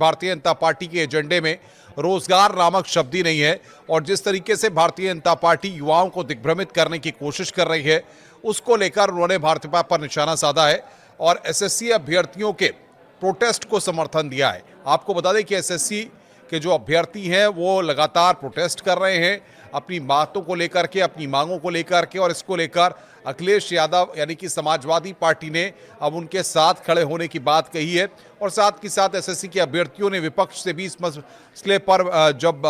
Bharatiya Janata party के एजेंडे में रोजगार नामक शब्द ही नहीं है और जिस तरीके से भारतीय जनता पार्टी युवाओं को दिग्भ्रमित करने की कोशिश कर रही है उसको लेकर उन्होंने भाजपा पर निशाना साधा है और एसएससी अभ्यर्थियों के प्रोटेस्ट को समर्थन दिया है। आपको बता दें कि एसएससी के जो अभ्यर्थी हैं वो लगातार प्रोटेस्ट कर रहे हैं अपनी बातों को लेकर के, अपनी मांगों को लेकर के, और इसको लेकर अखिलेश यादव यानी कि समाजवादी पार्टी ने अब उनके साथ खड़े होने की बात कही है और साथ ही साथ एसएससी के अभ्यर्थियों ने विपक्ष से भी इस मसले पर जब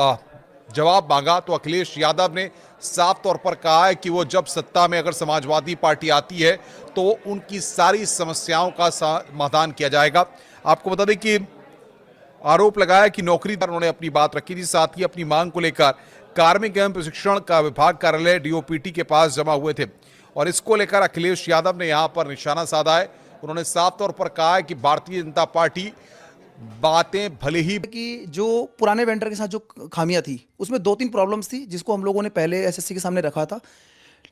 जवाब मांगा तो अखिलेश यादव ने साफ तौर पर कहा है कि वो जब सत्ता में अगर समाजवादी पार्टी आती है तो उनकी सारी समस्याओं का समाधान किया जाएगा। आपको बता दें कि आरोप लगाया कि नौकरी पर उन्होंने अपनी बात रखी थी, साथ ही अपनी मांग को लेकर कार्मिक एवं प्रशिक्षण का विभाग कार्यालय डीओपीटी के पास जमा हुए थे और इसको लेकर अखिलेश यादव ने यहां पर निशाना साधा है। उन्होंने साफ तौर पर कहा है कि भारतीय जनता पार्टी बातें भले ही कि जो पुराने वेंडर के साथ जो खामियां थी उसमें 2-3 प्रॉब्लम्स थी जिसको हम लोगों ने पहले एसएससी के सामने रखा था,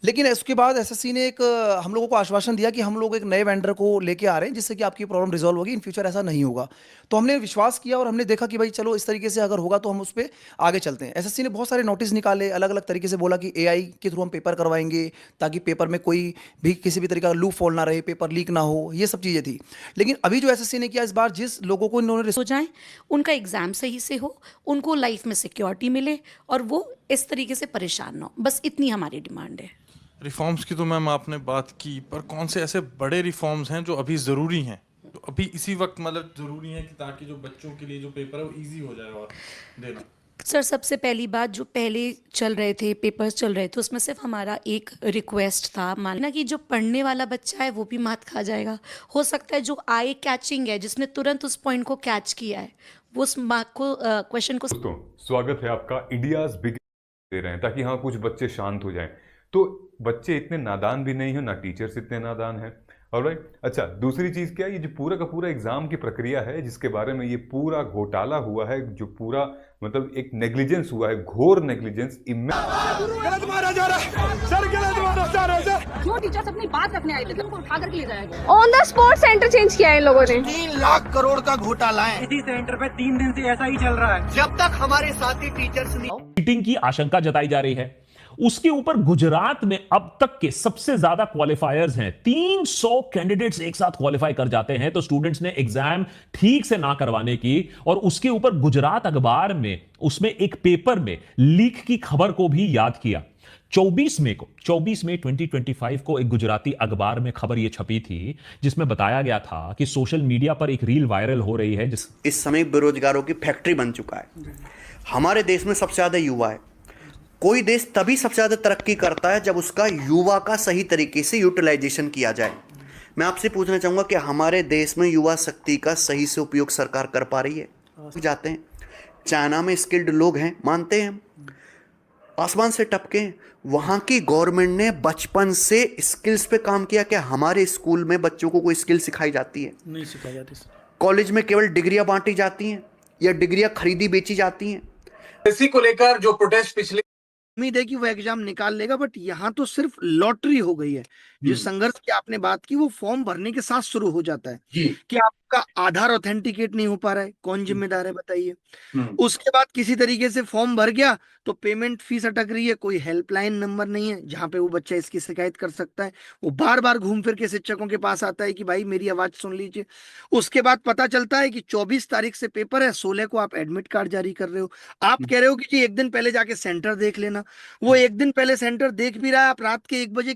लेकिन उसके बाद एसएससी ने एक हम लोगों को आश्वासन दिया कि हम लोग एक नए वेंडर को लेके आ रहे हैं जिससे कि आपकी प्रॉब्लम रिजॉल्व होगी, इन फ्यूचर ऐसा नहीं होगा। तो हमने विश्वास किया और हमने देखा कि भाई चलो इस तरीके से अगर होगा तो हम उस पर आगे चलते हैं। एसएससी ने बहुत सारे नोटिस निकाले, अलग अलग तरीके से बोला कि एआई के थ्रू हम पेपर करवाएंगे ताकि पेपर में कोई भी किसी भी तरीके का लूप होल ना रहे, पेपर लीक ना हो, ये सब चीज़ें थी। लेकिन अभी जो एसएससी ने किया इस बार, जिस लोगों को इन्होंने हो जाए, उनका एग्जाम सही से हो, उनको लाइफ में सिक्योरिटी मिले और वो इस तरीके से परेशान ना हो, बस इतनी हमारी डिमांड है। रिफॉर्म्स की तो मैम आपने बात की, पर कौन से ऐसे बड़े रिफॉर्म्स हैं जो अभी ज़रूरी हैं, तो अभी इसी वक्त मतलब ज़रूरी है कि ताकि जो बच्चों के लिए जो पेपर है वो इजी हो जाए और देना? सर, सबसे पहली बात, जो पहले चल रहे थे पेपर्स चल रहे थे उसमें सिर्फ हमारा एक रिक्वेस्ट था, मानना कि जो पढ़ने वाला बच्चा है वो भी मात खा जाएगा। हो सकता है जो आई कैचिंग है, जिसने तुरंत उस पॉइंट को कैच किया है, वो उस मार्क को क्वेश्चन को। दोस्तों, स्वागत है आपका इंडियाज बिग दे रहे हैं ताकि हाँ कुछ बच्चे शांत हो जाएं। तो बच्चे इतने नादान भी नहीं हो, ना टीचर्स इतने नादान हैं। ऑलराइट, अच्छा, दूसरी चीज क्या, ये जो पूरा का पूरा एग्जाम की प्रक्रिया है जिसके बारे में ये पूरा घोटाला हुआ है, जो पूरा मतलब एक नेग्लिजेंस हुआ है, घोर नेग्लिजेंस। गलत मारा जा रहा है सर, गलत मारा जा रहा है सर। जो टीचर्स अपनी बात रखने आए थे उनको उठा करके ले जाया गया। On the spot centre change किया है इन लोगों ने। 3 लाख करोड़ का घोटाला है इसी सेंटर पे 3 दिन से ऐसा ही चल रहा है जब तक हमारे साथी टीचर्स नहीं। चीटिंग की आशंका जताई जा रही है। उसके ऊपर गुजरात में अब तक के सबसे ज्यादा क्वालिफायर्स हैं, 300 कैंडिडेट्स एक साथ क्वालिफाई कर जाते हैं। तो स्टूडेंट्स ने एग्जाम ठीक से ना करवाने की, और उसके ऊपर गुजरात अखबार में उसमें एक पेपर में लीक की खबर को भी याद किया। 24 मई 2025 को एक गुजराती अखबार में खबर यह छपी थी जिसमें बताया गया था कि सोशल मीडिया पर एक रील वायरल हो रही है इस समय बेरोजगारों की फैक्ट्री बन चुका है। हमारे देश में सबसे ज्यादा युवा है। कोई देश तभी सबसे ज्यादा तरक्की करता है जब उसका युवा का सही तरीके से यूटिलाइजेशन किया जाए। मैं आपसे पूछना चाहूंगा कि हमारे देश में युवा शक्ति का सही से उपयोग सरकार कर पा रही है? जाते हैं चाइना में स्किल्ड लोग हैं, मानते हैं, आसमान से टपके हैं। वहां की गवर्नमेंट ने बचपन से स्किल्स पे काम किया। क्या हमारे स्कूल में बच्चों को कोई स्किल सिखाई जाती है? नहीं सिखाई जाती। कॉलेज में केवल डिग्रियां बांटी जाती हैं या डिग्रियां खरीदी बेची जाती हैं। इसी को लेकर जो प्रोटेस्ट पिछले उम्मीद है कि वो एग्जाम निकाल लेगा, बट यहाँ तो सिर्फ लॉटरी हो गई है। जो संघर्ष की आपने बात की वो फॉर्म भरने के साथ शुरू हो जाता है कि आपका आधार ऑथेंटिकेट नहीं हो पा रहा है, कौन जिम्मेदार है बताइए। उसके बाद किसी तरीके से फॉर्म भर गया तो पेमेंट फीस अटक रही है, कोई हेल्पलाइन नंबर नहीं है जहां पे वो बच्चा इसकी शिकायत कर सकता है। वो बार बार घूम फिर के शिक्षकों के पास आता है कि भाई मेरी आवाज सुन लीजिए। उसके बाद पता चलता है कि 24 तारीख से पेपर है, 16 को आप एडमिट कार्ड जारी कर रहे हो। आप कह रहे हो कि जी एक दिन पहले जाके सेंटर देख लेना। वो एक दिन पहले सेंटर देख भी रहा है, आप रात के 1 बजे